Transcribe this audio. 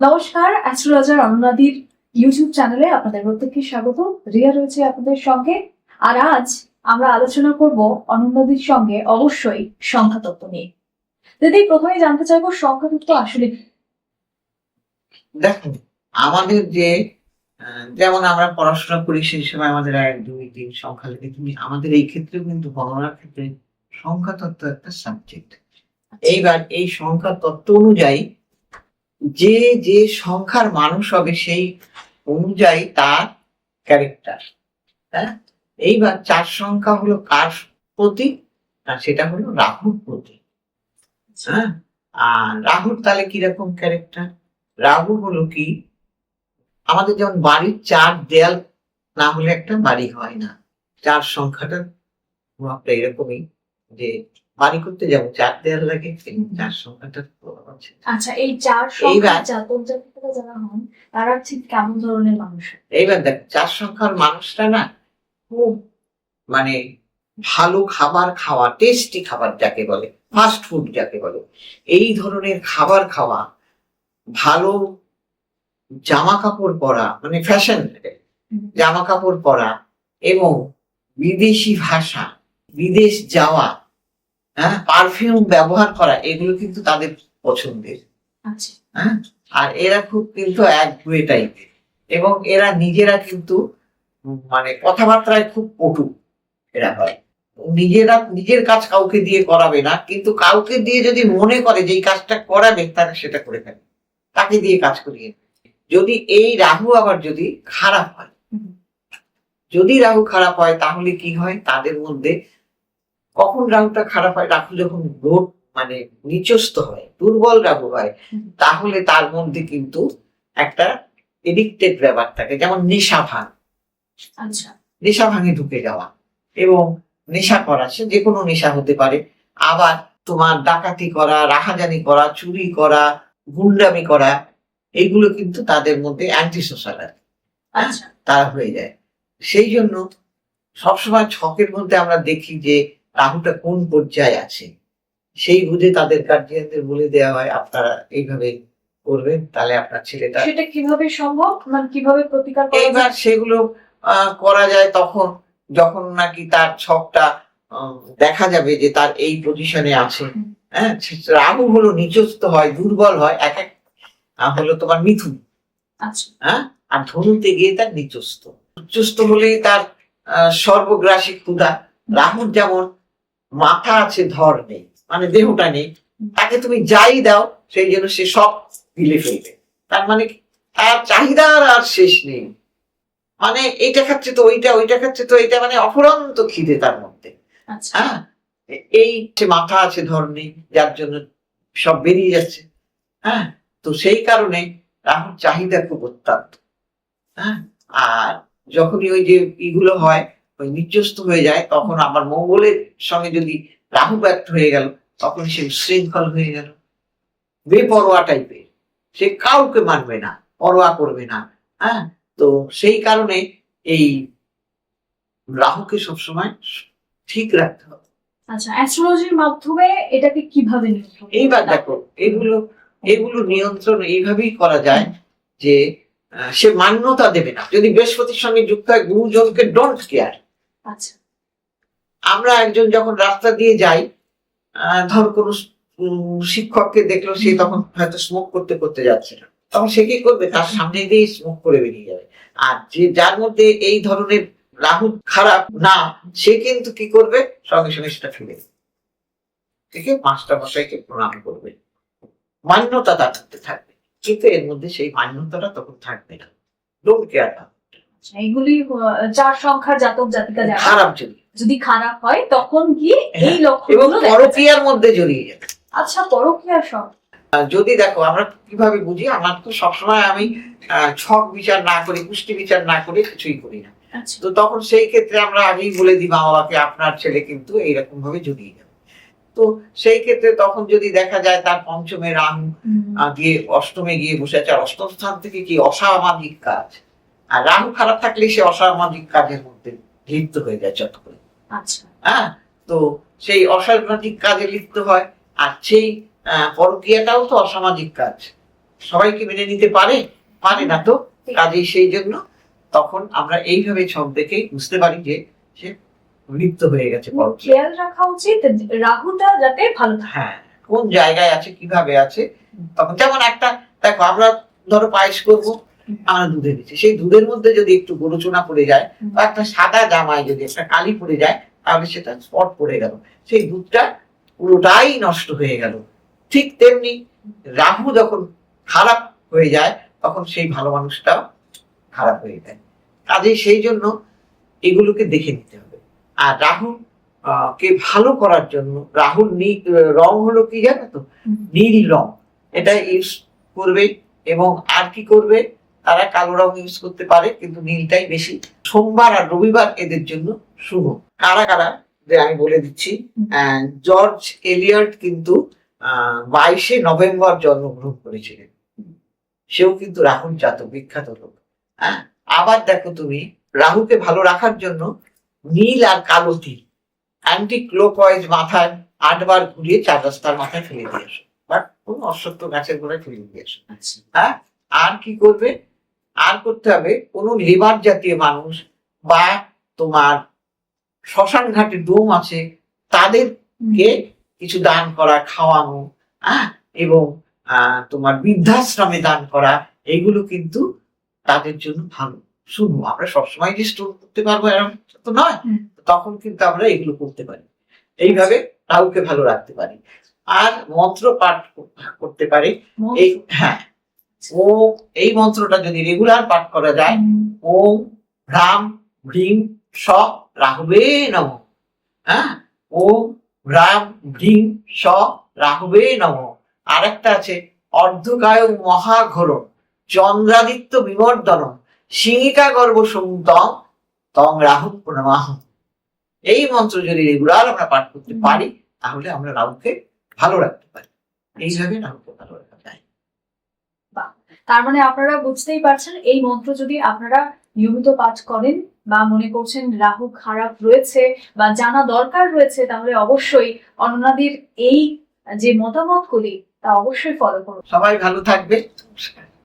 নমস্কার, astrologer অনুরাধির YouTube চ্যানেলে আপনাদের প্রত্যেককে স্বাগত। রিয়া রয়েছে আপনাদের সঙ্গে। আর আজ আমরা আলোচনা করব অনুরাধির সঙ্গে অবশ্যই সংখ্যাতত্ত্ব নিয়ে। দিদি, প্রথমে জানতে চাইবো সংখ্যাতত্ত্ব আসলে কি? দেখো, আমাদের যে যেমন আমরা পড়াশোনা করি সেই সময় আমাদের ১, ২, ৩ সংখ্যা লিখে তুমি আমাদের এই ক্ষেত্রেও কিন্তু গণনার ক্ষেত্রে সংখ্যা তত্ত্ব একটা সাবজেক্ট। এইবার এই সংখ্যা তত্ত্ব অনুযায়ী যে যে সংখ্যার মানুষ হবে সেই অনুযায়ী তার ক্যারেক্টার। হ্যাঁ, এইবার ৪ সংখ্যা হলো কার প্রতীক? না, সেটা হলো রাহুর প্রতীক। হ্যাঁ, আর রাহুর তাহলে কিরকম ক্যারেক্টার? রাহু হলো কি, আমাদের যেমন বাড়ির ৪ দেয়াল না হলে একটা বাড়ি হয় না। ৪ সংখ্যাটার প্রভাবটা এরকমই যে বাড়ি করতে যেমন ৪ দেয়াল লাগে, ৪ সংখ্যাটার প্রভাব আছে। আচ্ছা, এই চার সংখ্যার জাতক জাতিকারা যারা হন তারা ঠিক কেমন ধরনের মানুষ? এইবার দেখ, ৪ সংখ্যার মানুষটা না খুব মানে ভালো খাবার খাওয়া, টেস্টি খাবার যাকে বলে, ফাস্ট ফুড যাকে বলে, এই ধরনের খাবার খাওয়া, ভালো জামা কাপড় পরা, মানে ফ্যাশন জামা কাপড় পরা এবং বিদেশি ভাষা, বিদেশ যাওয়া, হ্যাঁ, পারফিউম ব্যবহার করা, এগুলো কিন্তু তাদের পছন্দের। আচ্ছা। হ্যাঁ, আর এরা খুব কিন্তু একগুঁয়ে টাইপের এবং এরা নিজেরা কিন্তু মানে কথাবার্তায় খুব পটু এরা হয়। নিজেরা নিজের কাজ কাউকে দিয়ে করাবে না, কিন্তু কাউকে দিয়ে যদি মনে করে যে এই কাজটা করাবে তাহলে সেটা করে ফেলে, তাকে দিয়ে কাজ করিয়ে। যদি এই রাহু আবার যদি খারাপ হয়, যদি রাহু খারাপ হয় তাহলে কি হয় তাদের মধ্যে? কখন রাহুটা খারাপ হয়? রাহু যখন গ্রোথ মানে নিচস্থ হয়, দুর্বল রাহু হয়, তাহলে তার মধ্যে কিন্তু একটা এডিক্টেড ব্যাপার থাকে, যেমন নেশা ভাঙ। আচ্ছা। নেশা ভাঙে ঢুকে যাওয়া এবং নেশা করা, সে যে কোনো নেশা হতে পারে। আবার তোমার ডাকাতি করা, রাহাজানি করা, চুরি করা, গুন্ডামি করা, এইগুলো কিন্তু তাদের মধ্যে অ্যান্টি সোশ্যাল তারা হয়ে যায়। সেই জন্য সবসময় ছকের মধ্যে আমরা দেখি যে রাহুটা কোন পর্যায়ে আছে, সেই বুঝে তাদের গার্জিয়ানদের বলে দেওয়া হয় আপনারা এইভাবে করবেন, তাহলে আপনার ছেলেটা। সেটা কিভাবে সম্ভব, মানে কিভাবে প্রতিকার করা যায়? এইবার সেগুলো করা যায় তখন যখন নাকি তার ছকটা দেখা যাবে যে তার এই পজিশনে আছে। হ্যাঁ, রাহু হলো নিচস্থ হয়, দুর্বল হয়, এক এক হলো তোমার মিথুন। আচ্ছা। হ্যাঁ, আর ধনুতে গিয়ে তার নিচস্থ। উচ্চস্থ হলেই তার সর্বগ্রাসী ক্ষুধা। রাহুর যেমন মাথা আছে, ধর নেই, মানে দেহটা নেই, তাকে তুমি যাই দাও সেই জন্য সে সব গিলে ফেলবে। তার মানে তার চাহিদার আর শেষ নেই, মানে এইটা খাচ্ছে তো ওইটা, ওইটা খাচ্ছে তো এইটা, মানে অফুরন্ত খিদে তার মধ্যে। হ্যাঁ, এই মাথা আছে, ধর নেই, যার জন্য সব বেরিয়ে যাচ্ছে। হ্যাঁ, তো সেই কারণে রাহুর চাহিদা খুব অত্যন্ত। হ্যাঁ, আর যখনই ওই যে ইগুলো হয়, ওই নিচস্থ হয়ে যায়, তখন আবার মঙ্গলের সঙ্গে যদি রাহু ব্যক্ত হয়ে গেল, তখন সে শৃঙ্খল হয়ে গেল, বেপরোয়া টাইপের, সে কাউকে মানবে না, পরোয়া করবে না। হ্যাঁ, তো সেই কারণে এই রাহুকে সবসময় ঠিক রাখতে হবে। আচ্ছা, অ্যাস্ট্রোলজির মাধ্যমে এটাকে কিভাবে নিয়ন্ত্রণ? এইবার দেখো, এগুলো নিয়ন্ত্রণ এইভাবেই করা যায় যে সে মান্যতা দেবে না। যদি বৃহস্পতির সঙ্গে যুক্ত হয়, গুরুজনকে ডোন্ট কেয়ার। আচ্ছা। আমরা একজন যখন রাস্তা দিয়ে যাই, ধর কোনো শিক্ষককে দেখলো, সে তখন হয়তো স্মোক করতে করতে যাচ্ছে না, তখন সে কি করবে? তার সামনে দিয়ে স্মোক করে বেরিয়ে যাবে। আর যে যার মধ্যে এই ধরনের রাহু খারাপ না, সে কিন্তু কি করবে? সঙ্গে সঙ্গে সেটা ফেলে থেকে মাস্টার মশাইকে প্রণাম করবে, মান্যতা তার মধ্যে থাকবে। কিন্তু এর মধ্যে সেই মান্যতাটা তখন থাকবে না, ডোন্ট কেয়ার। এগুলি চার সংখ্যার জাতক জাতিকা যারা খারাপ যদি খারাপ হয় তখন কি এই লক্ষণ এবং পরকীয়ার মধ্যে জড়িয়ে যাবে। আচ্ছা, পরকীয়ার সব যদি দেখো, আমরা কিভাবে বুঝি? আমার তো সবসময় আমি ছক বিচার না করে, পুষ্টি বিচার না করে কিছুই করি না। তো তখন সেই ক্ষেত্রে আমরা আগেই বলে দিই মা বাবাকে, আপনার ছেলে কিন্তু এইরকম ভাবে জড়িয়ে যাবে। তো সেই ক্ষেত্রে তখন যদি দেখা যায় তার পঞ্চমে রাহু গিয়ে অষ্টমে গিয়ে বসে আছে, আর অষ্টম স্থান থেকে কি অসামাজিক কাজ, আর রাহু খারাপ থাকলে সে অসামাজিক কাজের মধ্যে লিপ্ত হয়ে যায় চট করে। আচ্ছা। হ্যাঁ, তো সেই অসামাজিক কাজে লিপ্ত হয়, আর সেই পরকীয়াটাও তো অসামাজিক কাজ। সবাইকে মেনে নিতে পারে না তো। কাজেই সেই জন্য তখন আমরা এইভাবে ছক দেখেই বুঝতে পারি যে সে লিপ্ত হয়ে গেছে পরোক্ষে। খেয়াল রাখা উচিত রাহুটা যাতে ভালো থাকে। হ্যাঁ, কোন জায়গায় আছে কিভাবে আছে। তখন যেমন একটা দেখো, আমরা ধরো পায়েস করবো, আমরা দুধে দিচ্ছি, সেই দুধের মধ্যে যদি একটু গরুচুনা পড়ে যায় বা একটা সাদা জামায় যদি একটা কালি পড়ে যায়, তাহলে সেটা স্পট পড়ে গেল, সেই দুধটা পুরোটাই নষ্ট হয়ে গেল। ঠিক তেমনি রাহু যখন খারাপ হয়ে যায় তখন সেই ভালো মানুষটাও খারাপ হয়ে যায়। কাজেই সেই জন্য এগুলোকে দেখে নিতে হবে। আর রাহু কে ভালো করার জন্য রাহুর রং হলো কি জানো তো, নীল রং, এটা ইউজ করবে। এবং আর কি করবে, তারা কালো রং ইউজ করতে পারে, কিন্তু নীলটাই বেশি। সোমবার আর রবিবার এদের জন্য শুভ। কারা কারা যে আমি বলে দিচ্ছি। জর্জ এলিয়ট কিন্তু 22শে নভেম্বর জন্মগ্রহণ করেছিলেন, সেও কিন্তু রাহুর জাতক, বিখ্যাত লোক। আবার দেখো তুমি, রাহুকে ভালো রাখার জন্য নীল আর কালো তিল অ্যান্টি ক্লোকওয়াইজ মাথায় 8 বার ঘুরিয়ে 4 রাস্তার মাথায় ফেলে দিয়ে আসো, বাট কোন অশ্বত্থ গাছের গোড়ায় ফেলে দিয়ে আসো। হ্যাঁ, আর কি করবে, আর করতে হবে কোন লেবার জাতীয় মানুষ বা তোমার শ্মশান ঘাটে ডোম আছে তাদেরকে কিছু দান করা, খাওয়ানো, এবং তোমার বৃদ্ধাশ্রমে দান করা, এগুলো কিন্তু তাদের জন্য ভালো, শুভ। আমরা সবসময় যে স্টোর করতে পারবো এরকম তো নয়, তখন কিন্তু আমরা এগুলো করতে পারি। এইভাবে রাহুকে ভালো রাখতে পারি। আর মন্ত্র পাঠ করতে পারি। এই মন্ত্রটা যদি রেগুলার পাঠ করা যায়, ওম হ্রাম হ্রিং স রাহুবে নমঃ। ওম হ্রাম হ্রিং স রাহুবে নমঃ। আরেকটা আছে অর্ধকায় মহাঘোর চন্দ্রাদিত্য বিবর্ধন সিংহিকা গর্ভ সংতং তং রাহু প্রণমাহ। এই মন্ত্র যদি রেগুলার আমরা পাঠ করতে পারি, তাহলে আমরা রাহুকে ভালো রাখতে পারি। এইভাবে রাহুকে ভালো রাখা যায়। তার মানে আপনারা বুঝতেই পারছেন, এই মন্ত্র যদি আপনারা নিয়মিত পাঠ করেন বা মনে করছেন রাহু খারাপ রয়েছে বা জানা দরকার রয়েছে, তাহলে অবশ্যই অনন্যাদির এই যে মতামতগুলি তা অবশ্যই ফলো করুন। সবাই ভালো থাকবে। নমস্কার।